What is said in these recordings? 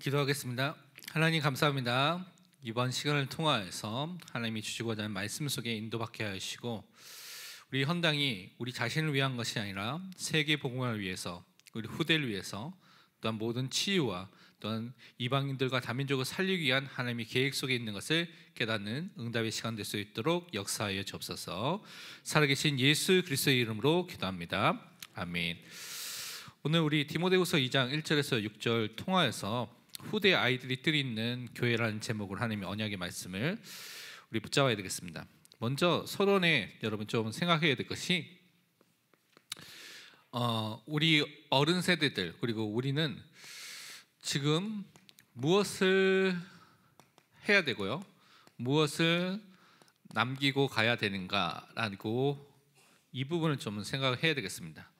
기도하겠습니다. 하나님 감사합니다. 이번 시간을 통하여서 하나님이 주시고자 하는 말씀 속에 인도받게 하시고 우리 헌당이 우리 자신을 위한 것이 아니라 세계 복음을 위해서, 우리 후대를 위해서, 또한 모든 치유와 또한 이방인들과 다민족을 살리기 위한 하나님의 계획 속에 있는 것을 깨닫는 응답의 시간 될 수 있도록 역사하여 주옵소서. 살아계신 예수 그리스도의 이름으로 기도합니다. 아멘. 오늘 우리 디모데후서 2장 1절에서 6절 통하여서 후대 아이들이 뜰 있는 교회라는 제목으로 하나님의 언약의 말씀을 우리 붙잡아야 되겠습니다. 먼저 서론에 여러분 좀 생각해야 될 것이 우리 어른 세대들 그리고 우리는 지금 무엇을 해야 되고요, 무엇을 남기고 가야 되는가라고 이 부분을 좀 생각을 해야 되겠습니다.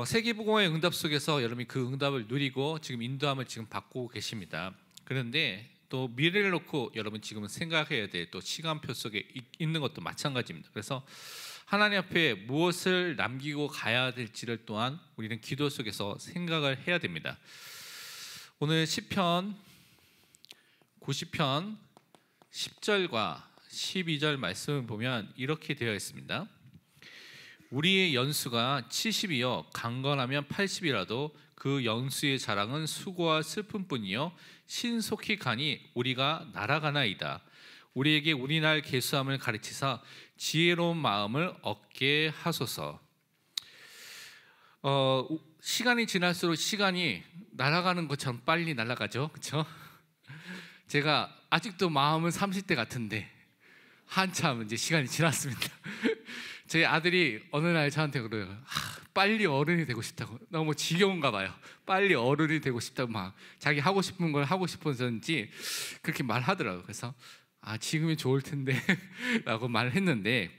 세계복음화의 응답 속에서 여러분이 그 응답을 누리고 지금 인도함을 지금 받고 계십니다. 그런데 또 미래를 놓고 여러분 지금은 생각해야 될 또 시간표 속에 있는 것도 마찬가지입니다. 그래서 하나님 앞에 무엇을 남기고 가야 될지를 또한 우리는 기도 속에서 생각을 해야 됩니다. 오늘 시편 90편 10절과 12절 말씀을 보면 이렇게 되어 있습니다. 우리의 연수가 70이요 강건하면 80이라도 그 연수의 자랑은 수고와 슬픔뿐이요 신속히 가니 우리가 날아가나이다. 우리에게 우리 날 계수함을 가르치사 지혜로운 마음을 얻게 하소서. 시간이 지날수록 시간이 날아가는 것처럼 빨리 날아가죠, 그렇죠? 제가 아직도 마음은 30대 같은데 한참 이제 시간이 지났습니다. 제 아들이 어느 날 저한테 그래요. 빨리 어른이 되고 싶다고. 너무 지겨운가 봐요. 빨리 어른이 되고 싶다고 막 자기 하고 싶은 걸 하고 싶어서인지 그렇게 말하더라고요. 그래서 지금이 좋을 텐데 라고 말했는데,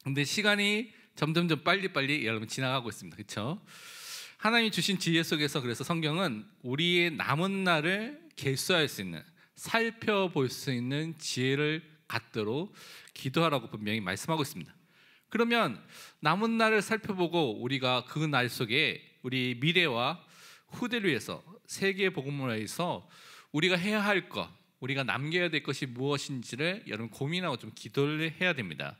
근데 시간이 점점점 빨리빨리 여러분 지나가고 있습니다. 그렇죠? 하나님이 주신 지혜 속에서 그래서 성경은 우리의 남은 날을 계수할 수 있는, 살펴볼 수 있는 지혜를 갖도록 기도하라고 분명히 말씀하고 있습니다. 그러면 남은 날을 살펴보고 우리가 그 날 속에 우리 미래와 후대를 위해서, 세계 복음을 위해서 우리가 해야 할 것, 우리가 남겨야 될 것이 무엇인지를 여러분 고민하고 좀 기도를 해야 됩니다.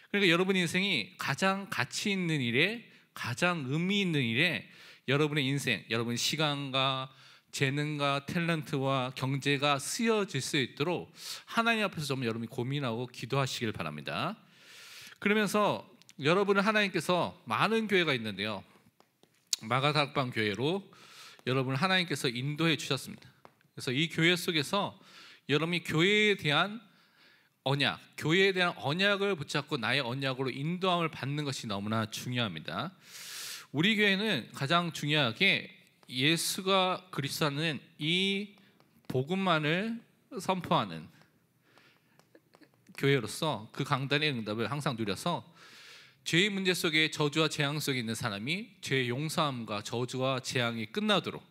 그러니까 여러분 인생이 가장 가치 있는 일에, 가장 의미 있는 일에 여러분의 인생, 여러분의 시간과 재능과 탤런트와 경제가 쓰여질 수 있도록 하나님 앞에서 좀 여러분이 고민하고 기도하시길 바랍니다. 그러면서 여러분은 하나님께서 많은 교회가 있는데요, 마가다락방 교회로 여러분을 하나님께서 인도해 주셨습니다. 그래서 이 교회 속에서 여러분이 교회에 대한 언약, 교회에 대한 언약을 붙잡고 나의 언약으로 인도함을 받는 것이 너무나 중요합니다. 우리 교회는 가장 중요하게 예수가 그리스도는 이 복음만을 선포하는 교회로서 그 강단의 응답을 항상 누려서 죄의 문제 속에, 저주와 재앙 속에 있는 사람이 죄의 용서함과 저주와 재앙이 끝나도록,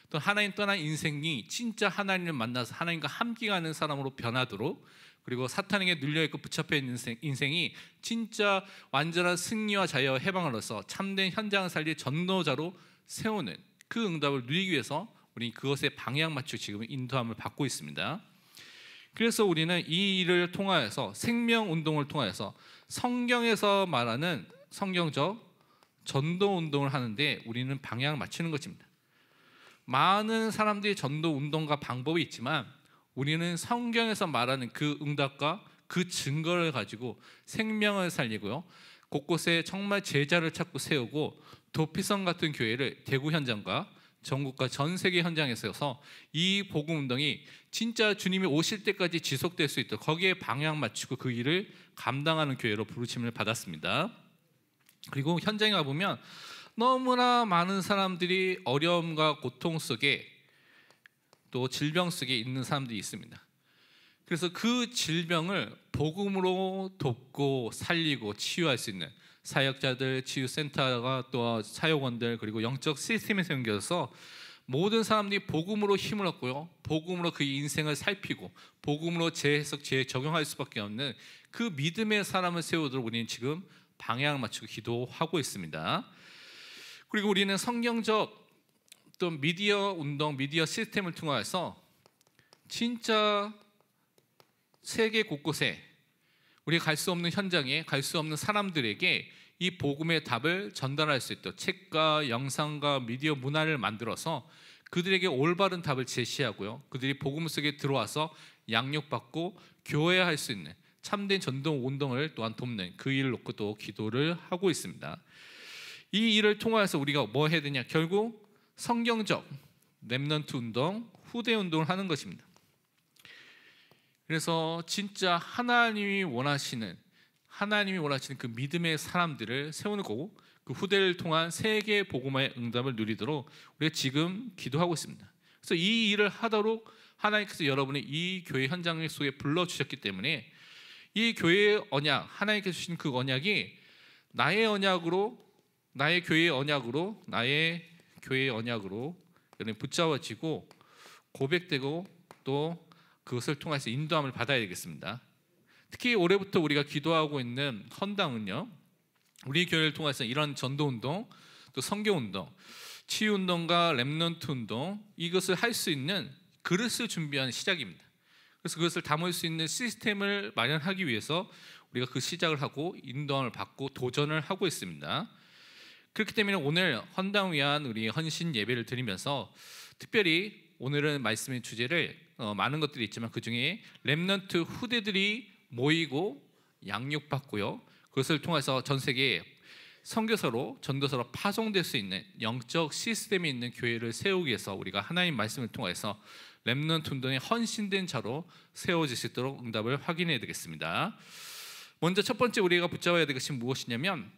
또 하나님 떠난 인생이 진짜 하나님을 만나서 하나님과 함께하는 사람으로 변하도록, 그리고 사탄에게 눌려있고 붙잡혀 있는 인생이 진짜 완전한 승리와 자유와 해방을 얻어서 참된 현장을 살릴 전도자로 세우는 그 응답을 누리기 위해서 우리 그것에 방향 맞추고 지금 인도함을 받고 있습니다. 그래서 우리는 이 일을 통하여서, 생명운동을 통하여서 성경에서 말하는 성경적 전도운동을 하는데 우리는 방향을 맞추는 것입니다. 많은 사람들이 전도운동과 방법이 있지만 우리는 성경에서 말하는 그 응답과 그 증거를 가지고 생명을 살리고요, 곳곳에 정말 제자를 찾고 세우고 도피성 같은 교회를 대구 현장과 전국과 전 세계 현장에 서서 이 복음 운동이 진짜 주님이 오실 때까지 지속될 수 있도록 거기에 방향 맞추고 그 일을 감당하는 교회로 부르심을 받았습니다. 그리고 현장에 가보면 너무나 많은 사람들이 어려움과 고통 속에, 또 질병 속에 있는 사람들이 있습니다. 그래서 그 질병을 복음으로 돕고 살리고 치유할 수 있는 사역자들, 치유센터가, 또 사역원들, 그리고 영적 시스템이 생겨서 모든 사람들이 복음으로 힘을 얻고요, 복음으로 그 인생을 살피고 복음으로 재해석, 재적용할 수밖에 없는 그 믿음의 사람을 세우도록 우리는 지금 방향을 맞추고 기도하고 있습니다. 그리고 우리는 성경적 또 미디어 운동, 미디어 시스템을 통해서 진짜 세계 곳곳에 우리가 갈 수 없는 현장에 갈 수 없는 사람들에게 이 복음의 답을 전달할 수 있도록 책과 영상과 미디어 문화를 만들어서 그들에게 올바른 답을 제시하고요, 그들이 복음 속에 들어와서 양육받고 교회할 수 있는 참된 전도 운동을 또한 돕는 그 일을 놓고 또 기도를 하고 있습니다. 이 일을 통해서 우리가 뭐 해야 되냐? 결국 성경적 렘넌트 운동, 후대 운동을 하는 것입니다. 그래서 진짜 하나님이 원하시는 그 믿음의 사람들을 세우는 거고, 그 후대를 통한 세계 복음화의 응답을 누리도록 우리가 지금 기도하고 있습니다. 그래서 이 일을 하도록 하나님께서 여러분의 이 교회 현장 속에 불러주셨기 때문에 이 교회의 언약, 하나님께서 주신 그 언약이 나의 언약으로, 나의 교회의 언약으로, 나의 교회의 언약으로 붙잡아지고 고백되고 또 그것을 통해서 인도함을 받아야 되겠습니다. 특히 올해부터 우리가 기도하고 있는 헌당은요, 우리 교회를 통해서 이런 전도운동, 또 선교운동, 치유운동과 렘넌트 운동, 이것을 할 수 있는 그릇을 준비하는 시작입니다. 그래서 그것을 담을 수 있는 시스템을 마련하기 위해서 우리가 그 시작을 하고 인도함을 받고 도전을 하고 있습니다. 그렇기 때문에 오늘 헌당 위한 우리 헌신 예배를 드리면서 특별히 오늘은 말씀의 주제를 많은 것들이 있지만 그 중에 렘넌트 후대들이 모이고 양육받고요, 그것을 통해서 전 세계에 선교사로 전도사로 파송될 수 있는 영적 시스템이 있는 교회를 세우기 위해서 우리가 하나님 말씀을 통해서 렘넌트 운동에 헌신된 자로 세워질 수 있도록 응답을 확인해야 되겠습니다. 먼저 첫 번째 우리가 붙잡아야 될 것이 무엇이냐면,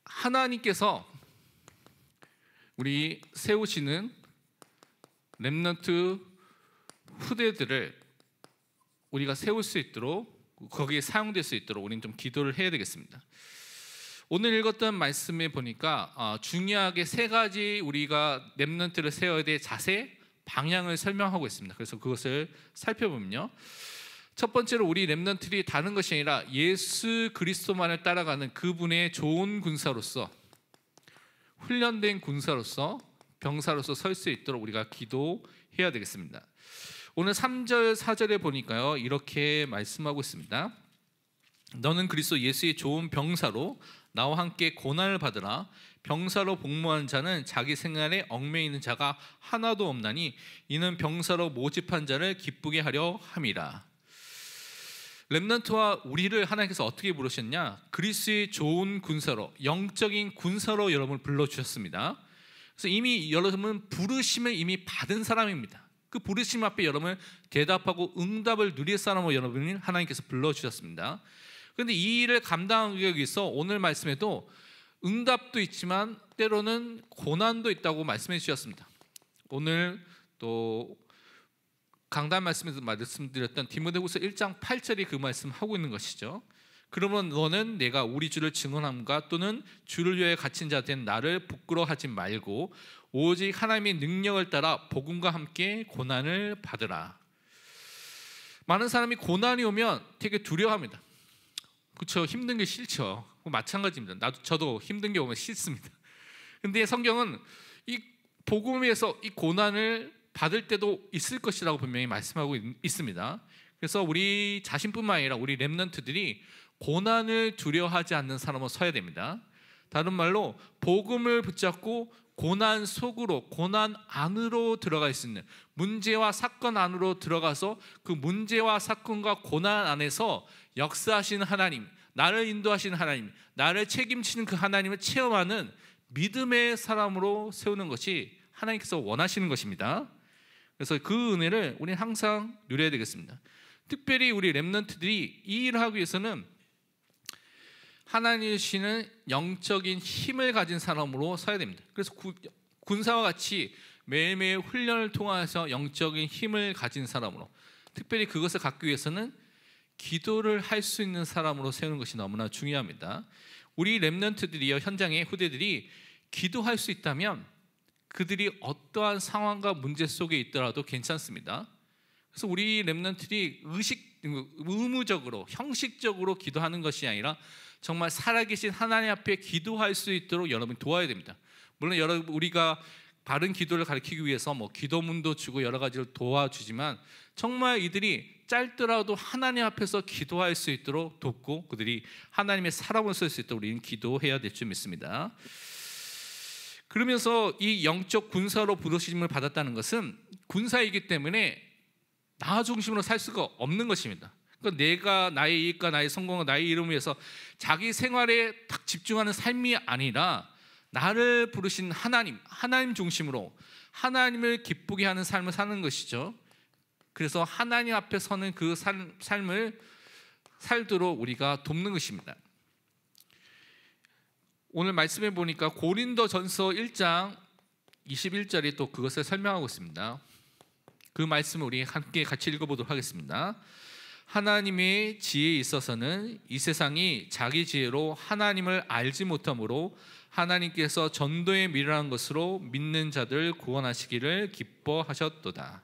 하나님께서 우리 세우시는 렘넌트 후대들을 우리가 세울 수 있도록, 거기에 사용될 수 있도록 우리는 좀 기도를 해야 되겠습니다. 오늘 읽었던 말씀에 보니까 중요하게 세 가지 우리가 렘넌트를 세워야 될 자세, 방향을 설명하고 있습니다. 그래서 그것을 살펴보면요, 첫 번째로 우리 렘넌트들이 다른 것이 아니라 예수 그리스도만을 따라가는 그분의 좋은 군사로서, 훈련된 군사로서, 병사로서 설 수 있도록 우리가 기도해야 되겠습니다. 오늘 3절 4절에 보니까요, 이렇게 말씀하고 있습니다. 너는 그리스도 예수의 좋은 병사로 나와 함께 고난을 받으라. 병사로 복무한 자는 자기 생활에 얽매여 있는 자가 하나도 없나니 이는 병사로 모집한 자를 기쁘게 하려 함이라. 렘넌트와 우리를 하나님께서 어떻게 부르셨냐? 그리스도의 좋은 군사로, 영적인 군사로 여러분을 불러주셨습니다. 그래서 이미 여러분은 부르심을 이미 받은 사람입니다. 그 부르심 앞에 여러분을 대답하고 응답을 누릴 사람으로 여러분을 하나님께서 불러주셨습니다. 그런데 이 일을 감당하기 위해서 오늘 말씀에도 응답도 있지만 때로는 고난도 있다고 말씀해 주셨습니다. 오늘 또 강단 말씀에서 말씀드렸던 디모데후서 1장 8절이 그 말씀하고 있는 것이죠. 그러면 너는 내가 우리 주를 증언함과 또는 주를 위하여 갇힌 자 된 나를 부끄러워하지 말고 오직 하나님의 능력을 따라 복음과 함께 고난을 받으라. 많은 사람이 고난이 오면 되게 두려워합니다. 그렇죠? 힘든 게 싫죠. 마찬가지입니다. 저도 힘든 게 오면 싫습니다. 근데 성경은 이 복음에서 이 고난을 받을 때도 있을 것이라고 분명히 말씀하고 있습니다. 그래서 우리 자신뿐만 아니라 우리 렘넌트들이 고난을 두려워하지 않는 사람으로 서야 됩니다. 다른 말로 복음을 붙잡고 고난 속으로, 고난 안으로 들어갈 수 있는, 문제와 사건 안으로 들어가서 그 문제와 사건과 고난 안에서 역사하시는 하나님, 나를 인도하시는 하나님, 나를 책임지는 그 하나님을 체험하는 믿음의 사람으로 세우는 것이 하나님께서 원하시는 것입니다. 그래서 그 은혜를 우리는 항상 누려야 되겠습니다. 특별히 우리 렘넌트들이 이 일을 하기 위해서는 하나님 주시는 영적인 힘을 가진 사람으로 서야 됩니다. 그래서 군사와 같이 매일매일 훈련을 통해서 영적인 힘을 가진 사람으로, 특별히 그것을 갖기 위해서는 기도를 할 수 있는 사람으로 세우는 것이 너무나 중요합니다. 우리 렘넌트들이요, 현장의 후대들이 기도할 수 있다면 그들이 어떠한 상황과 문제 속에 있더라도 괜찮습니다. 그래서 우리 렘넌트들이 의무적으로, 형식적으로 기도하는 것이 아니라 정말 살아계신 하나님 앞에 기도할 수 있도록 여러분 도와야 됩니다. 물론 우리가 바른 기도를 가르치기 위해서 뭐 기도문도 주고 여러 가지를 도와주지만 정말 이들이 짧더라도 하나님 앞에서 기도할 수 있도록 돕고 그들이 하나님의 사람을 쓸 수 있도록 우리는 기도해야 될 줄 믿습니다. 그러면서 이 영적 군사로 부르심을 받았다는 것은 군사이기 때문에 나 중심으로 살 수가 없는 것입니다. 그러니까 내가 나의 이익과 나의 성공과 나의 이름을 위해서 자기 생활에 딱 집중하는 삶이 아니라 나를 부르신 하나님 중심으로 하나님을 기쁘게 하는 삶을 사는 것이죠. 그래서 하나님 앞에 서는 그 삶을 살도록 우리가 돕는 것입니다. 오늘 말씀해 보니까 고린도전서 1장 21절이 또 그것을 설명하고 있습니다. 그 말씀을 우리 함께 같이 읽어보도록 하겠습니다. 하나님의 지혜에 있어서는 이 세상이 자기 지혜로 하나님을 알지 못하므로 하나님께서 전도에 미련한 것으로 믿는 자들 구원하시기를 기뻐하셨도다.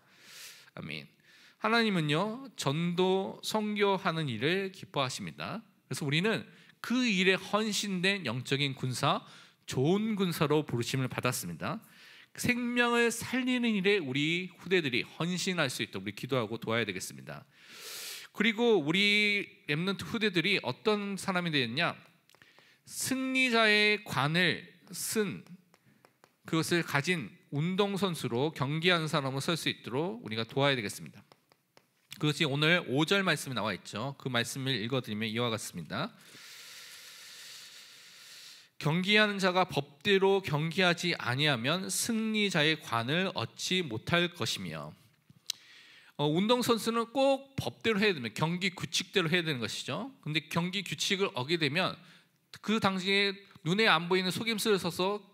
아멘. 하나님은요 전도 선교하는 일을 기뻐하십니다. 그래서 우리는 그 일에 헌신된 영적인 군사, 좋은 군사로 부르심을 받았습니다. 생명을 살리는 일에 우리 후대들이 헌신할 수 있도록 우리 기도하고 도와야 되겠습니다. 그리고 우리 렘넌트 후대들이 어떤 사람이 되었냐? 승리자의 관을 쓴 그것을 가진 운동선수로 경기하는 사람으로 설 수 있도록 우리가 도와야 되겠습니다. 그것이 오늘 5절 말씀에 나와 있죠. 그 말씀을 읽어드리면 이와 같습니다. 경기하는 자가 법대로 경기하지 아니하면 승리자의 관을 얻지 못할 것이며, 운동선수는 꼭 법대로 해야 되면 경기 규칙대로 해야 되는 것이죠. 근데 경기 규칙을 어기게 되면 그 당시에 눈에 안 보이는 속임수를 써서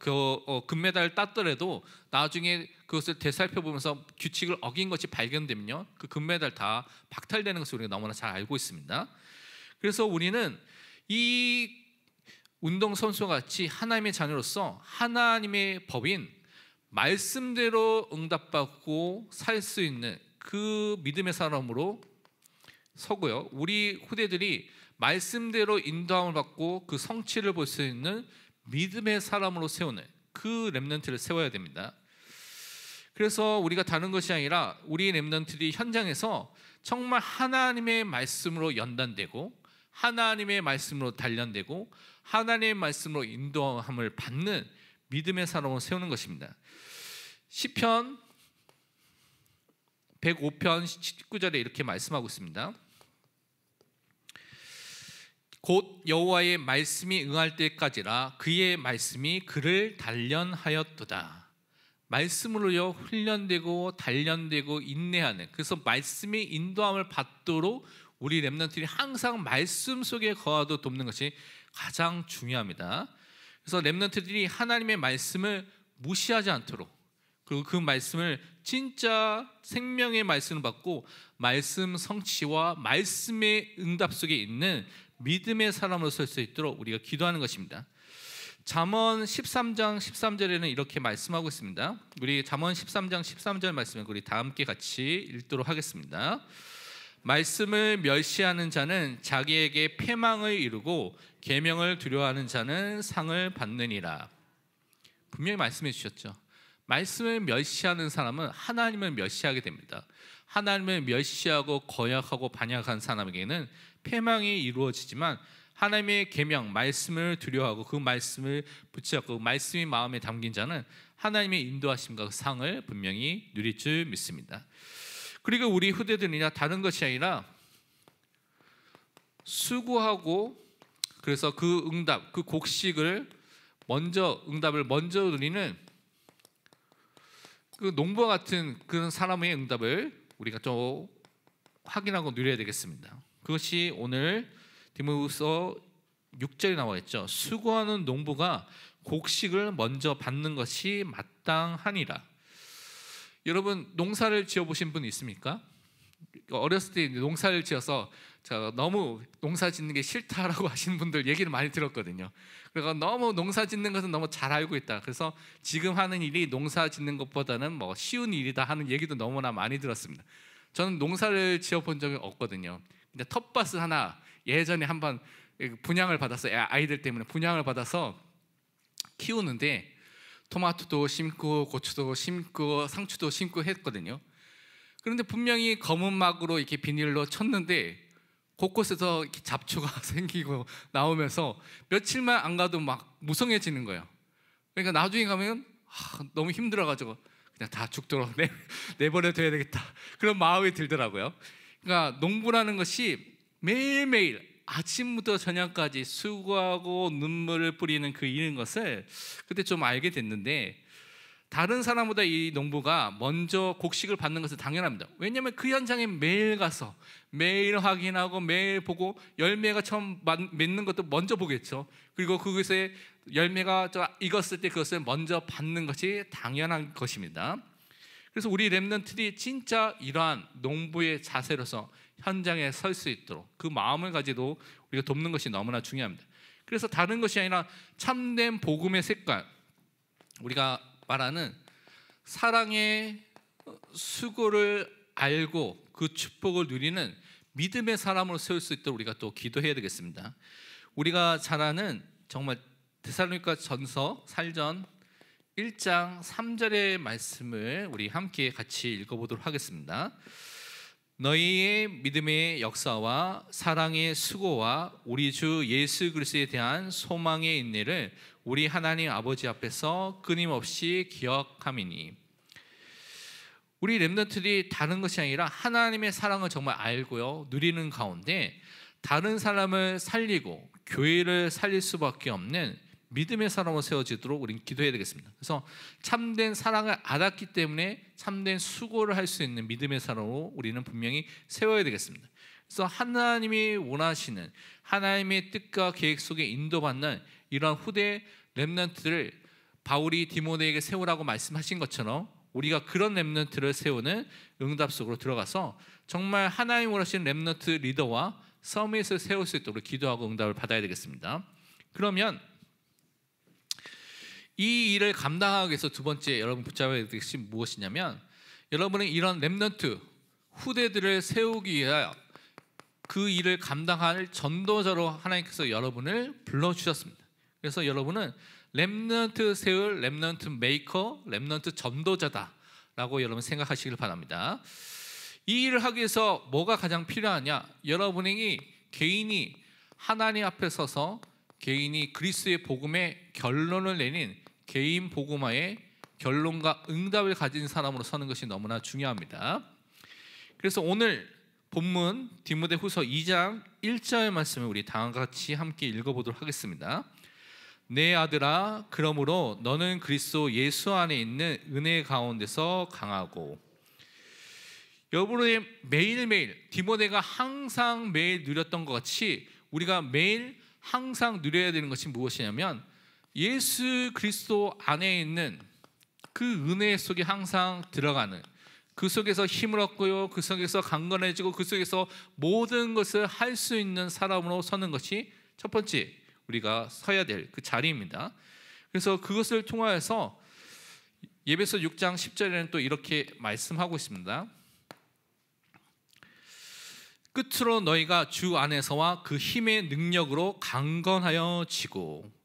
금메달을 땄더라도 나중에 그것을 되살펴보면서 규칙을 어긴 것이 발견되면요 그 금메달 다 박탈되는 것을 우리가 너무나 잘 알고 있습니다. 그래서 우리는 이 운동선수와 같이 하나님의 자녀로서 하나님의 법인 말씀대로 응답받고 살 수 있는 그 믿음의 사람으로 서고요, 우리 후대들이 말씀대로 인도함을 받고 그 성취를 볼 수 있는 믿음의 사람으로 세우는 그 렘넌트를 세워야 됩니다. 그래서 우리가 다른 것이 아니라 우리 렘넌트들이 현장에서 정말 하나님의 말씀으로 연단되고 하나님의 말씀으로 단련되고 하나님의 말씀으로 인도함을 받는 믿음의 사람으로 세우는 것입니다. 시편 105편 19절에 이렇게 말씀하고 있습니다. 곧 여호와의 말씀이 응할 때까지라 그의 말씀이 그를 단련하였도다. 말씀으로요 훈련되고 단련되고 인내하는, 그래서 말씀이 인도함을 받도록 우리 렘넌트들이 항상 말씀 속에 거하도록 돕는 것이 가장 중요합니다. 그래서 렘넌트들이 하나님의 말씀을 무시하지 않도록, 그리고 그 말씀을 진짜 생명의 말씀을 받고 말씀 성취와 말씀의 응답 속에 있는 믿음의 사람으로 설 수 있도록 우리가 기도하는 것입니다. 잠언 13장 13절에는 이렇게 말씀하고 있습니다. 우리 잠언 13장 13절 말씀을 우리 다 함께 같이 읽도록 하겠습니다. 말씀을 멸시하는 자는 자기에게 패망을 이루고 계명을 두려워하는 자는 상을 받느니라. 분명히 말씀해 주셨죠. 말씀을 멸시하는 사람은 하나님을 멸시하게 됩니다. 하나님을 멸시하고 거역하고 반역한 사람에게는 패망이 이루어지지만 하나님의 계명, 말씀을 두려워하고 그 말씀을 붙잡고 말씀이 마음에 담긴 자는 하나님의 인도하심과 그 상을 분명히 누릴 줄 믿습니다. 그리고 우리 후대들이나 다른 것이 아니라 수고하고, 그래서 그 응답, 그 곡식을 먼저 응답을 먼저 누리는 그 농부와 같은 그런 사람의 응답을 우리가 좀 확인하고 누려야 되겠습니다. 그것이 오늘 디모데후서 6절에 나와 있죠. 수고하는 농부가 곡식을 먼저 받는 것이 마땅하니라. 여러분 농사를 지어보신 분 있습니까? 어렸을 때 농사를 지어서 너무 농사 짓는 게 싫다라고 하시는 분들 얘기를 많이 들었거든요. 그래서 너무 농사 짓는 것은 너무 잘 알고 있다. 그래서 지금 하는 일이 농사 짓는 것보다는 뭐 쉬운 일이다 하는 얘기도 너무나 많이 들었습니다. 저는 농사를 지어본 적이 없거든요. 근데 텃밭을 하나 예전에 한번 분양을 받았어요. 아이들 때문에 분양을 받아서 키우는데 토마토도 심고 고추도 심고 상추도 심고 했거든요. 그런데 분명히 검은 막으로 이렇게 비닐로 쳤는데 곳곳에서 이렇게 잡초가 생기고 나오면서 며칠만 안 가도 막 무성해지는 거예요. 그러니까 나중에 가면 너무 힘들어가지고 그냥 다 죽도록 내버려둬야 되겠다, 그런 마음이 들더라고요. 그러니까 농부라는 것이 매일매일 아침부터 저녁까지 수고하고 눈물을 뿌리는 그 일인 것을 그때 좀 알게 됐는데, 다른 사람보다 이 농부가 먼저 곡식을 받는 것은 당연합니다. 왜냐하면 그 현장에 매일 가서 매일 확인하고 매일 보고 열매가 처음 맺는 것도 먼저 보겠죠. 그리고 그것에 열매가 익었을 때 그것을 먼저 받는 것이 당연한 것입니다. 그래서 우리 렘넌트들이 진짜 이러한 농부의 자세로서 현장에 설 수 있도록 그 마음을 가지고 우리가 돕는 것이 너무나 중요합니다. 그래서 다른 것이 아니라 참된 복음의 색깔, 우리가 말하는 사랑의 수고를 알고 그 축복을 누리는 믿음의 사람으로 세울 수 있도록 우리가 또 기도해야 되겠습니다. 우리가 잘 아는 정말 데살로니가 전서 살전 1장 3절의 말씀을 우리 함께 같이 읽어보도록 하겠습니다. 너희의 믿음의 역사와 사랑의 수고와 우리 주 예수 그리스도에 대한 소망의 인내를 우리 하나님 아버지 앞에서 끊임없이 기억함이니. 우리 렘넌트들이 다른 것이 아니라 하나님의 사랑을 정말 알고요 누리는 가운데 다른 사람을 살리고 교회를 살릴 수밖에 없는 믿음의 사람으로 세워지도록 우리는 기도해야 되겠습니다. 그래서 참된 사랑을 알았기 때문에 참된 수고를 할 수 있는 믿음의 사람으로 우리는 분명히 세워야 되겠습니다. 그래서 하나님이 원하시는 하나님의 뜻과 계획 속에 인도받는 이런 후대 렘넌트들을 바울이 디모데에게 세우라고 말씀하신 것처럼 우리가 그런 렘넌트를 세우는 응답 속으로 들어가서 정말 하나님 원하시는 렘넌트 리더와 서밋을 세울 수 있도록 기도하고 응답을 받아야 되겠습니다. 그러면 이 일을 감당하기 위해서 두 번째 여러분 붙잡아야 될 것이 무엇이냐면, 여러분은 이런 렘넌트 후대들을 세우기 위하여 그 일을 감당할 전도자로 하나님께서 여러분을 불러주셨습니다. 그래서 여러분은 렘넌트 세울 렘넌트 메이커, 렘넌트 전도자다라고 여러분 생각하시길 바랍니다. 이 일을 하기 위해서 뭐가 가장 필요하냐? 여러분이 개인이 하나님 앞에 서서 개인이 그리스도의 복음의 결론을 내린 개인 복음화의 결론과 응답을 가진 사람으로 서는 것이 너무나 중요합니다. 그래서 오늘 본문 디모데후서 2장 1절 말씀을 우리 다음과 같이 함께 읽어보도록 하겠습니다. 내 아들아, 그러므로 너는 그리스도 예수 안에 있는 은혜 가운데서 강하고. 여러분의 매일매일 디모데가 항상 매일 누렸던 것 같이 우리가 매일 항상 누려야 되는 것이 무엇이냐면 예수 그리스도 안에 있는 그 은혜 속에 항상 들어가는, 그 속에서 힘을 얻고요, 그 속에서 강건해지고 그 속에서 모든 것을 할 수 있는 사람으로 서는 것이 첫 번째 우리가 서야 될 그 자리입니다. 그래서 그것을 통하여서 예배서 6장 10절에는 또 이렇게 말씀하고 있습니다. 끝으로 너희가 주 안에서와 그 힘의 능력으로 강건하여 지고.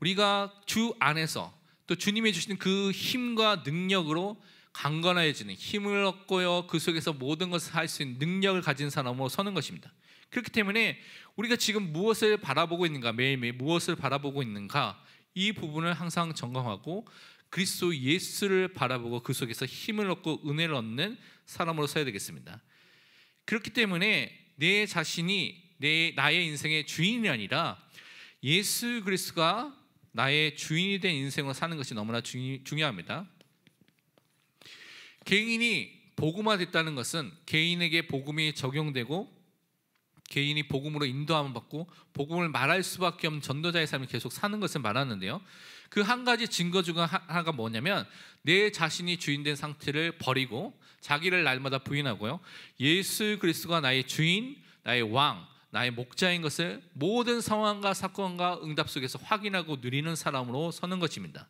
우리가 주 안에서 또 주님이 주신 그 힘과 능력으로 강건해지는, 힘을 얻고요 그 속에서 모든 것을 할 수 있는 능력을 가진 사람으로 서는 것입니다. 그렇기 때문에 우리가 지금 무엇을 바라보고 있는가, 매일매일 무엇을 바라보고 있는가, 이 부분을 항상 점검하고 그리스도 예수를 바라보고 그 속에서 힘을 얻고 은혜를 얻는 사람으로 서야 되겠습니다. 그렇기 때문에 내 자신이 나의 인생의 주인이 아니라 예수 그리스도가 나의 주인이 된 인생으로 사는 것이 너무나 중요합니다. 개인이 복음화됐다는 것은 개인에게 복음이 적용되고 개인이 복음으로 인도함을 받고 복음을 말할 수밖에 없는 전도자의 삶을 계속 사는 것을 말하는데요, 그 한 가지 증거 중 하나가 뭐냐면 내 자신이 주인된 상태를 버리고 자기를 날마다 부인하고요, 예수 그리스도가 나의 주인, 나의 왕, 나의 목자인 것을 모든 상황과 사건과 응답 속에서 확인하고 누리는 사람으로 서는 것입니다.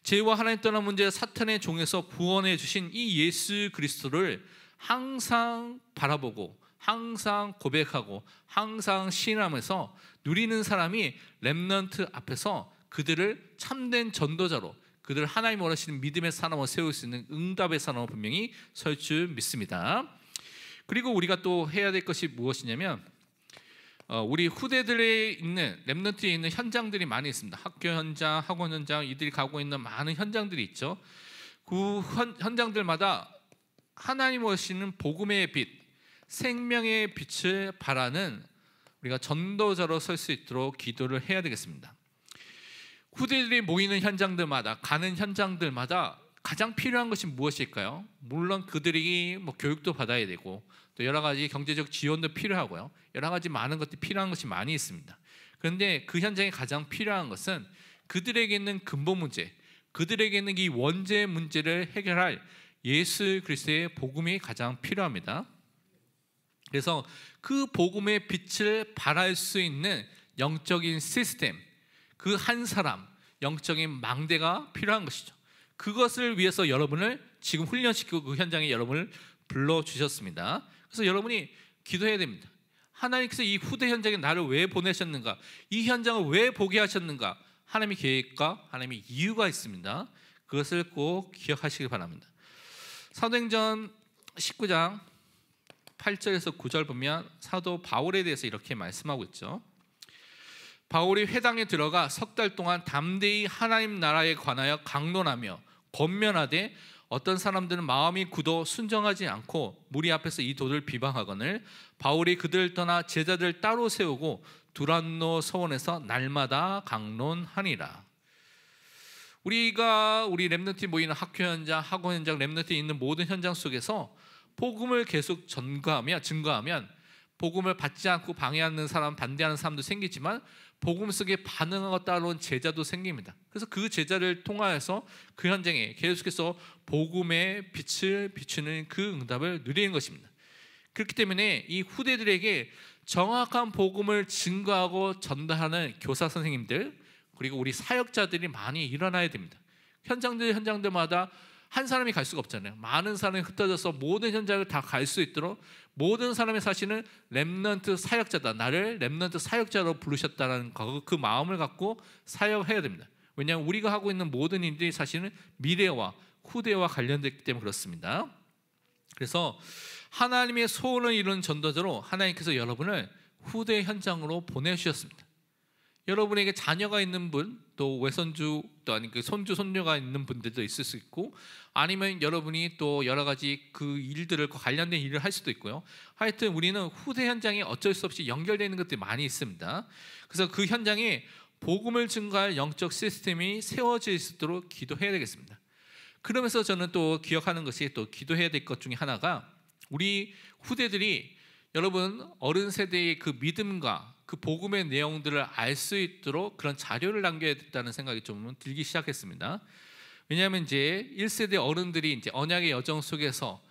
죄와 하나님 떠난 문제, 사탄의 종에서 구원해 주신 이 예수 그리스도를 항상 바라보고 항상 고백하고 항상 시인하면서 누리는 사람이 렘넌트 앞에서 그들을 참된 전도자로, 그들 하나님 원하시는 믿음의 사람을 세울 수 있는 응답의 사람을 분명히 설 줄 믿습니다. 그리고 우리가 또 해야 될 것이 무엇이냐면 우리 후대들에 있는 렘넌트에 있는 현장들이 많이 있습니다. 학교 현장, 학원 현장, 이들이 가고 있는 많은 현장들이 있죠. 그 현장들마다 하나님 오시는 복음의 빛, 생명의 빛을 바라는 우리가 전도자로 설 수 있도록 기도를 해야 되겠습니다. 후대들이 모이는 현장들마다, 가는 현장들마다 가장 필요한 것이 무엇일까요? 물론 그들이 교육도 받아야 되고 또 여러 가지 경제적 지원도 필요하고요. 여러 가지 많은 것들이 필요한 것이 많이 있습니다. 그런데 그 현장에 가장 필요한 것은 그들에게 있는 근본 문제, 그들에게 있는 이 원죄 문제를 해결할 예수 그리스도의 복음이 가장 필요합니다. 그래서 그 복음의 빛을 발할 수 있는 영적인 시스템, 그 한 사람, 영적인 망대가 필요한 것이죠. 그것을 위해서 여러분을 지금 훈련시키고 그 현장에 여러분을 불러주셨습니다. 그래서 여러분이 기도해야 됩니다. 하나님께서 이 후대 현장에 나를 왜 보내셨는가, 이 현장을 왜 보게 하셨는가, 하나님의 계획과 하나님의 이유가 있습니다. 그것을 꼭 기억하시기 바랍니다. 사도행전 19장 8절에서 9절 보면 사도 바울에 대해서 이렇게 말씀하고 있죠. 바울이 회당에 들어가 석 달 동안 담대히 하나님 나라에 관하여 강론하며 권면하되 어떤 사람들은 마음이 굳어 순정하지 않고 무리 앞에서 이 도를 비방하거늘 바울이 그들을 떠나 제자들 따로 세우고 두란노 서원에서 날마다 강론하니라. 우리 렘넌트 모이는 학교 현장, 학원 현장, 렘넌트에 있는 모든 현장 속에서 복음을 계속 증거하면 복음을 받지 않고 방해하는 사람, 반대하는 사람도 생기지만 복음 속에 반응하고 따라온 제자도 생깁니다. 그래서 그 제자를 통하여서 그 현장에 계속해서 복음의 빛을 비추는 그 응답을 누리는 것입니다. 그렇기 때문에 이 후대들에게 정확한 복음을 증거하고 전달하는 교사 선생님들, 그리고 우리 사역자들이 많이 일어나야 됩니다. 현장들마다 한 사람이 갈 수가 없잖아요. 많은 사람이 흩어져서 모든 현장을 다 갈 수 있도록 모든 사람의 사실은 렘넌트 사역자다, 나를 렘넌트 사역자로 부르셨다는 그 마음을 갖고 사역해야 됩니다. 왜냐하면 우리가 하고 있는 모든 일들이 사실은 미래와 후대와 관련됐기 때문에 그렇습니다. 그래서 하나님의 소원을 이루는 전도자로 하나님께서 여러분을 후대 현장으로 보내주셨습니다. 여러분에게 자녀가 있는 분, 또 외손주, 또 아니 그 손주, 손녀가 있는 분들도 있을 수 있고, 아니면 여러분이 또 여러 가지 그 일들을 관련된 일을 할 수도 있고요. 하여튼 우리는 후대 현장에 어쩔 수 없이 연결되는 것들이 많이 있습니다. 그래서 그 현장에 복음을 증거할 영적 시스템이 세워질 수 있도록 기도해야 되겠습니다. 그러면서 저는 또 기억하는 것이, 또 기도해야 될 것 중에 하나가, 우리 후대들이 여러분 어른 세대의 그 믿음과 그 복음의 내용들을 알 수 있도록 그런 자료를 남겨야 됐다는 생각이 좀 들기 시작했습니다. 왜냐하면 이제 1세대 어른들이 이제 언약의 여정 속에서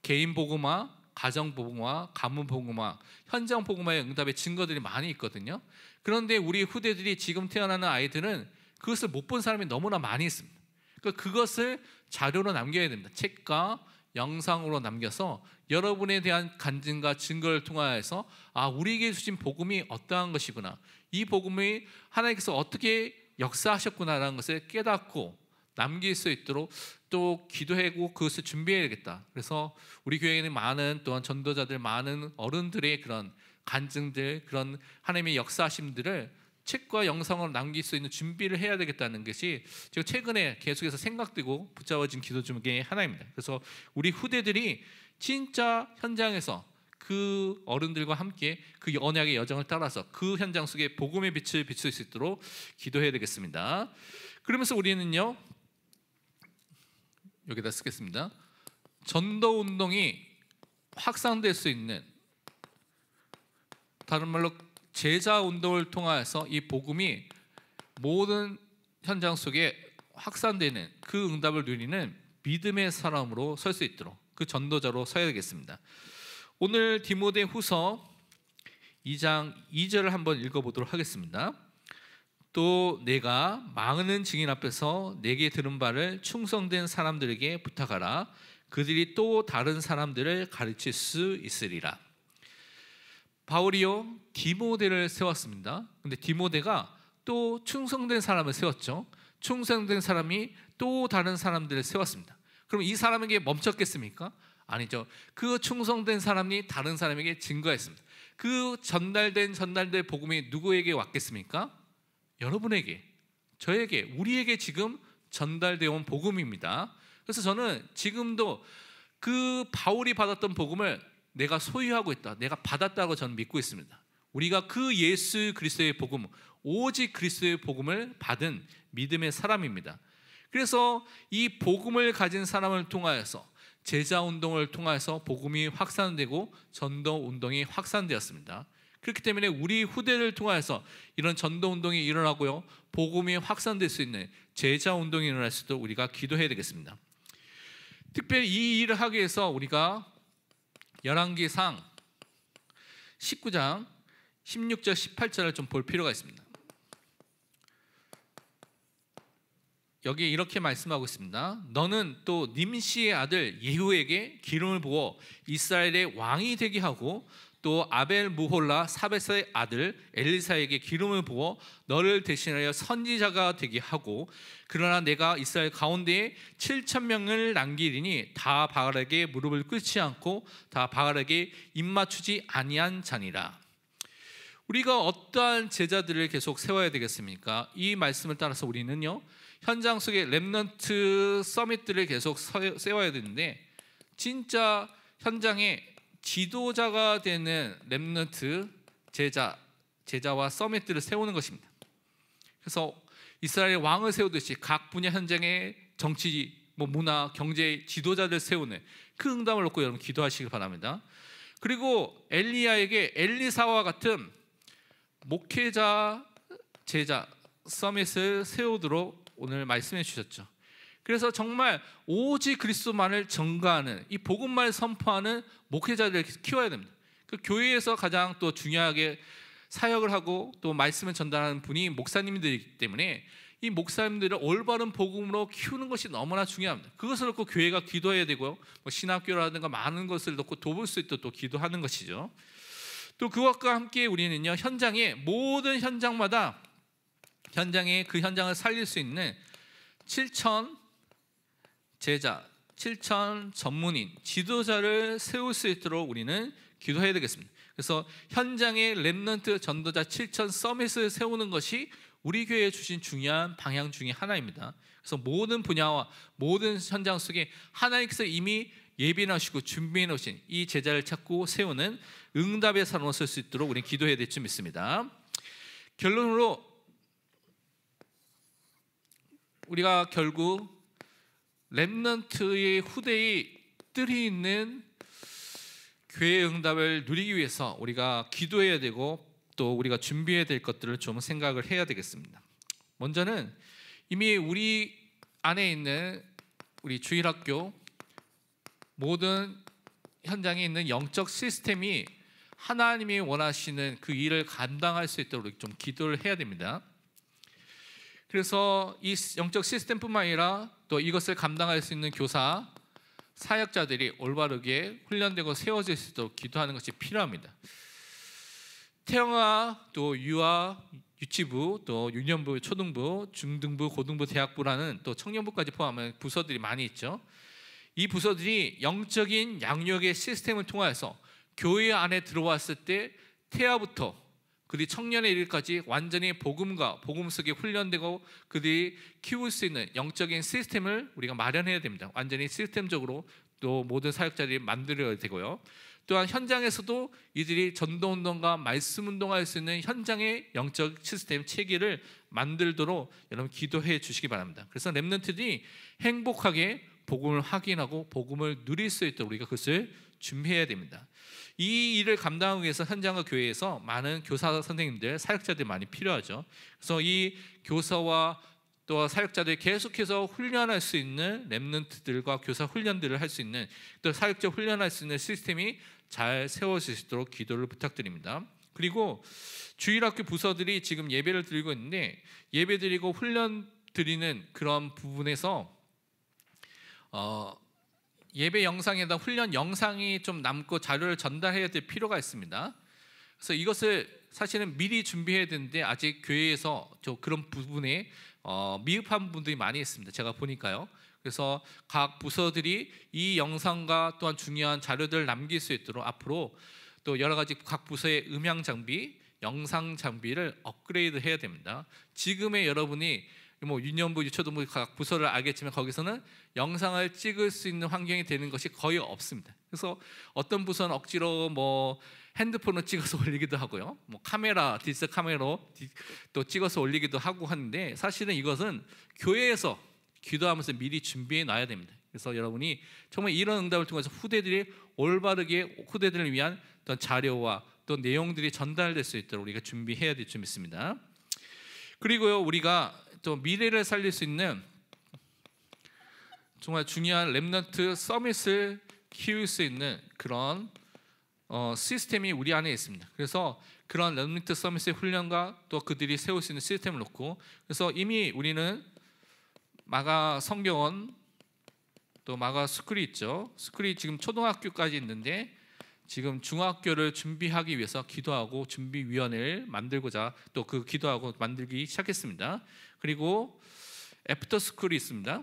개인 복음화, 가정 복음화, 가문 복음화, 현장 복음화의 응답의 증거들이 많이 있거든요. 그런데 우리 후대들이 지금 태어나는 아이들은 그것을 못 본 사람이 너무나 많이 있습니다. 그러니까 그것을 자료로 남겨야 됩니다. 책과 영상으로 남겨서 여러분에 대한 간증과 증거를 통하여서 우리에게 주신 복음이 어떠한 것이구나, 이 복음이 하나님께서 어떻게 역사하셨구나라는 것을 깨닫고 남길 수 있도록 또 기도하고 그것을 준비해야겠다. 그래서 우리 교회에는 많은 또한 전도자들, 많은 어른들의 그런 간증들, 그런 하나님의 역사하심들을 책과 영상으로 남길 수 있는 준비를 해야 되겠다는 것이 제가 최근에 계속해서 생각되고 붙잡아진 기도 중에 하나입니다. 그래서 우리 후대들이 진짜 현장에서 그 어른들과 함께 그 언약의 여정을 따라서 그 현장 속에 복음의 빛을 비출 수 있도록 기도해야 되겠습니다. 그러면서 우리는요, 여기다 쓰겠습니다. 전도 운동이 확산될 수 있는, 다른 말로 제자 운동을 통하여서 이 복음이 모든 현장 속에 확산되는 그 응답을 누리는 믿음의 사람으로 설 수 있도록 그 전도자로 서야 되겠습니다. 오늘 디모데후서 2장 2절을 한번 읽어보도록 하겠습니다. 또 내가 많은 증인 앞에서 내게 들은 바를 충성된 사람들에게 부탁하라. 그들이 또 다른 사람들을 가르칠 수 있으리라. 바울이요, 디모데를 세웠습니다. 근데 디모데가 또 충성된 사람을 세웠죠. 충성된 사람이 또 다른 사람들을 세웠습니다. 그럼 이 사람에게 멈췄겠습니까? 아니죠. 그 충성된 사람이 다른 사람에게 증거했습니다. 그 전달된 복음이 누구에게 왔겠습니까? 여러분에게, 저에게, 우리에게 지금 전달되어 온 복음입니다. 그래서 저는 지금도 그 바울이 받았던 복음을 내가 소유하고 있다, 내가 받았다고 저는 믿고 있습니다. 우리가 그 예수 그리스도의 복음, 오직 그리스도의 복음을 받은 믿음의 사람입니다. 그래서 이 복음을 가진 사람을 통하여서, 제자 운동을 통해서 복음이 확산되고 전도 운동이 확산되었습니다. 그렇기 때문에 우리 후대를 통해서 이런 전도 운동이 일어나고요, 복음이 확산될 수 있는 제자 운동이 일어날 수 있도록 우리가 기도해야 되겠습니다. 특별히 이 일을 하기 위해서 우리가 열왕기상 19장 16절 18절을 좀 볼 필요가 있습니다. 여기 이렇게 말씀하고 있습니다. 너는 또 님시의 아들 예후에게 기름을 부어 이스라엘의 왕이 되게 하고, 또 아벨 무홀라 사베스의 아들 엘리사에게 기름을 부어 너를 대신하여 선지자가 되게 하고, 그러나 내가 이스라엘 가운데에 7,000명을 남기리니 다 바알에게 무릎을 꿇지 않고 다 바알에게 입맞추지 아니한 자니라. 우리가 어떠한 제자들을 계속 세워야 되겠습니까? 이 말씀을 따라서 우리는요, 현장 속에 렘넌트 서밋들을 계속 세워야 되는데, 진짜 현장에 지도자가 되는 렘넌트 제자와 서밋들을 세우는 것입니다. 그래서 이스라엘 왕을 세우듯이 각 분야 현장에 정치, 문화, 경제 지도자들 세우는 그 응답을 놓고 여러분 기도하시길 바랍니다. 그리고 엘리야에게 엘리사와 같은 목회자, 제자, 서밋을 세우도록 오늘 말씀해 주셨죠. 그래서 정말 오직 그리스도만을 전가하는, 이 복음만을 선포하는 목회자들을 키워야 됩니다. 그 교회에서 가장 또 중요하게 사역을 하고 또 말씀을 전달하는 분이 목사님들이기 때문에 이 목사님들을 올바른 복음으로 키우는 것이 너무나 중요합니다. 그것을 놓고 교회가 기도해야 되고요, 신학교라든가 많은 것을 놓고 돕을 수 있도록 또 기도하는 것이죠. 또 그것과 함께 우리는요, 현장에, 모든 현장마다 현장에 그 현장을 살릴 수 있는 7,000 제자, 7,000 전문인, 지도자를 세울 수 있도록 우리는 기도해야 되겠습니다. 그래서 현장에 렘넌트 전도자 7,000 서밋을 세우는 것이 우리 교회에 주신 중요한 방향 중에 하나입니다. 그래서 모든 분야와 모든 현장 속에 하나님께서 이미 예비하시고 준비해 놓으신 이 제자를 찾고 세우는 응답의 사람으로 설 수 있도록 우리는 기도해야 될 줄 믿습니다. 결론으로 우리가 결국 렘넌트의 후대의 뜰이 있는 교회의 응답을 누리기 위해서 우리가 기도해야 되고, 또 우리가 준비해야 될 것들을 좀 생각을 해야 되겠습니다. 먼저는 이미 우리 안에 있는 우리 주일학교 모든 현장에 있는 영적 시스템이 하나님이 원하시는 그 일을 감당할 수 있도록 좀 기도를 해야 됩니다. 그래서 이 영적 시스템뿐만 아니라 또 이것을 감당할 수 있는 교사, 사역자들이 올바르게 훈련되고 세워질 수 있도록 기도하는 것이 필요합니다. 태영아, 또 유아, 유치부, 또 유년부, 초등부, 중등부, 고등부, 대학부라는 또 청년부까지 포함한 부서들이 많이 있죠. 이 부서들이 영적인 양육의 시스템을 통해서 교회 안에 들어왔을 때 태아부터 그들이 청년의 일까지 완전히 복음과 복음 속에 훈련되고 그들이 키울 수 있는 영적인 시스템을 우리가 마련해야 됩니다. 완전히 시스템적으로 또 모든 사역자들이 만들어야 되고요. 또한 현장에서도 이들이 전도운동과 말씀운동할 수 있는 현장의 영적 시스템 체계를 만들도록 여러분 기도해 주시기 바랍니다. 그래서 렘넌트들이 행복하게 복음을 확인하고 복음을 누릴 수 있도록 우리가 그것을 준비해야 됩니다. 이 일을 감당하기 위해서 현장과 교회에서 많은 교사 선생님들, 사역자들이 많이 필요하죠. 그래서 이 교사와 또 사역자들이 계속해서 훈련할 수 있는 렘넌트들과 교사 훈련들을 할 수 있는, 또 사역자 훈련할 수 있는 시스템이 잘 세워질 수 있도록 기도를 부탁드립니다. 그리고 주일학교 부서들이 지금 예배를 드리고 있는데, 예배 드리고 훈련 드리는 그런 부분에서 예배 영상에다 훈련 영상이 좀 남고 자료를 전달해야 될 필요가 있습니다. 그래서 이것을 사실은 미리 준비해야 되는데 아직 교회에서 그런 부분에 미흡한 분들이 많이 있습니다. 제가 보니까요. 그래서 각 부서들이 이 영상과 또한 중요한 자료들을 남길 수 있도록 앞으로 또 여러 가지 각 부서의 음향 장비, 영상 장비를 업그레이드 해야 됩니다. 지금의 여러분이 유년부, 유초등부 각 부서를 알겠지만 거기서는 영상을 찍을 수 있는 환경이 되는 것이 거의 없습니다. 그래서 어떤 부서는 억지로 핸드폰을 찍어서 올리기도 하고요. 카메라, 디지털 카메라로 또 찍어서 올리기도 하고 하는데 사실은 이것은 교회에서 기도하면서 미리 준비해 놔야 됩니다. 그래서 여러분이 정말 이런 응답을 통해서 후대들이 올바르게 후대들을 위한 어떤 자료와 또 내용들이 전달될 수 있도록 우리가 준비해야 될 줄 믿습니다. 그리고요, 우리가 또 미래를 살릴 수 있는 정말 중요한 렘넌트 서밋을 키울 수 있는 그런 시스템이 우리 안에 있습니다. 그래서 그런 렘넌트 서밋의 훈련과 또 그들이 세울 수 있는 시스템을 놓고, 그래서 이미 우리는 마가 성경원 또 마가 스쿨이 있죠. 스쿨이 지금 초등학교까지 있는데 지금 중학교를 준비하기 위해서 기도하고 준비위원회를 만들고자 또 그 기도하고 만들기 시작했습니다. 그리고 애프터 스쿨이 있습니다.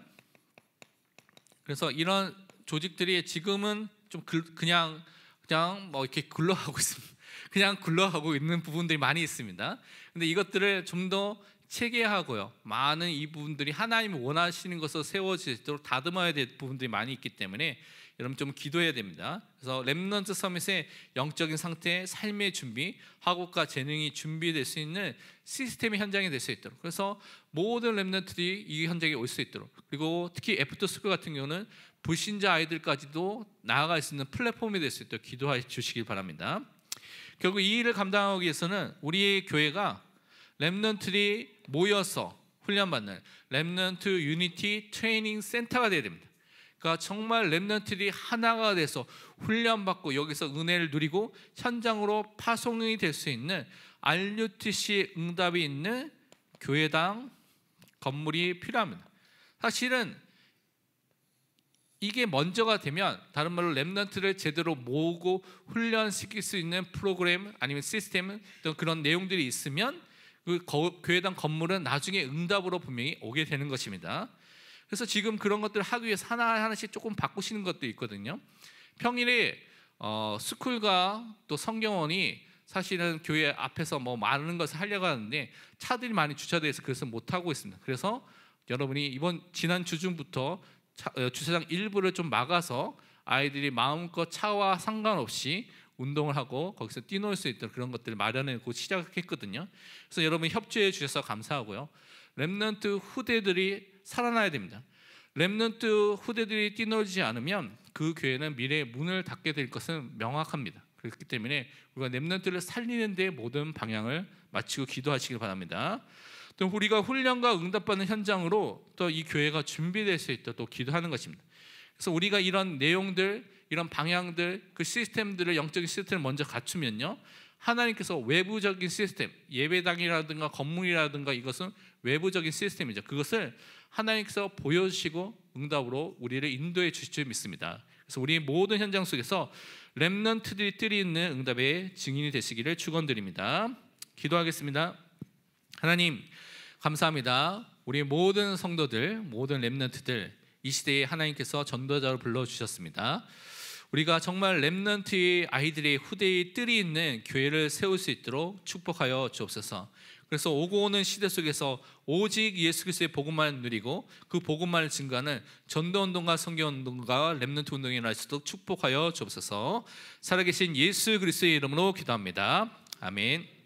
그래서 이런 조직들이 지금은 좀 그냥 이렇게 굴러가고 있습니다. 그냥 굴러가고 있는 부분들이 많이 있습니다. 근데 이것들을 좀 더 체계하고요, 많은 이 부분들이 하나님이 원하시는 것으로 세워질 수 있도록 다듬어야 될 부분들이 많이 있기 때문에 여러분 좀 기도해야 됩니다. 그래서 렘넌트 서밋의 영적인 상태, 삶의 준비, 학업과 재능이 준비될 수 있는 시스템이 현장이 될 수 있도록, 그래서 모든 렘넌트들이 이 현장에 올 수 있도록, 그리고 특히 애프터 스쿨 같은 경우는 불신자 아이들까지도 나아갈 수 있는 플랫폼이 될 수 있도록 기도해 주시길 바랍니다. 결국 이 일을 감당하기 위해서는 우리의 교회가 렘넌트들이 모여서 훈련받는 렘넌트 유니티 트레이닝 센터가 되어야 됩니다. 그러니까 정말 렘넌트들이 하나가 돼서 훈련받고 여기서 은혜를 누리고 현장으로 파송이 될 수 있는 RUTC의 응답이 있는 교회당 건물이 필요합니다. 사실은 이게 먼저가 되면, 다른 말로 렘넌트를 제대로 모으고 훈련시킬 수 있는 프로그램 아니면 시스템 또 그런 내용들이 있으면 그 교회당 건물은 나중에 응답으로 분명히 오게 되는 것입니다. 그래서 지금 그런 것들을 하기 위해서 하나하나씩 조금 바꾸시는 것도 있거든요. 평일에 스쿨과 또 성경원이 사실은 교회 앞에서 많은 것을 하려고 하는데 차들이 많이 주차되어 있어서 그것을 못하고 있습니다. 그래서 여러분이 지난 주중부터 주차장 일부를 좀 막아서 아이들이 마음껏 차와 상관없이 운동을 하고 거기서 뛰놀 수 있도록 그런 것들을 마련해고 시작했거든요. 그래서 여러분 협조해 주셔서 감사하고요. 렘넌트 후대들이 살아나야 됩니다. 렘넌트 후대들이 뛰놀지 않으면 그 교회는 미래의 문을 닫게 될 것은 명확합니다. 그렇기 때문에 우리가 렘넌트를 살리는 데 모든 방향을 마치고 기도하시길 바랍니다. 또 우리가 훈련과 응답받는 현장으로 또 이 교회가 준비될 수 있도록 또 기도하는 것입니다. 그래서 우리가 이런 내용들, 이런 방향들, 그 시스템들을, 영적인 시스템을 먼저 갖추면요, 하나님께서 외부적인 시스템, 예배당이라든가 건물이라든가 이것은 외부적인 시스템이죠. 그것을 하나님께서 보여주시고 응답으로 우리를 인도해 주실 줄 믿습니다. 그래서 우리 모든 현장 속에서 렘넌트들이 뜰이 있는 응답의 증인이 되시기를 축원드립니다. 기도하겠습니다. 하나님 감사합니다. 우리 모든 성도들, 모든 렘넌트들 이 시대에 하나님께서 전도자로 불러주셨습니다. 우리가 정말 렘넌트의 아이들의 후대의 뜰이 있는 교회를 세울 수 있도록 축복하여 주옵소서. 그래서 오고 오는 시대 속에서 오직 예수 그리스도의 복음만 누리고 그 복음만을 증거하는 전도운동과 성경운동과 렘넌트 운동이 일어날 수 있도록 축복하여 주옵소서. 살아계신 예수 그리스도의 이름으로 기도합니다. 아멘.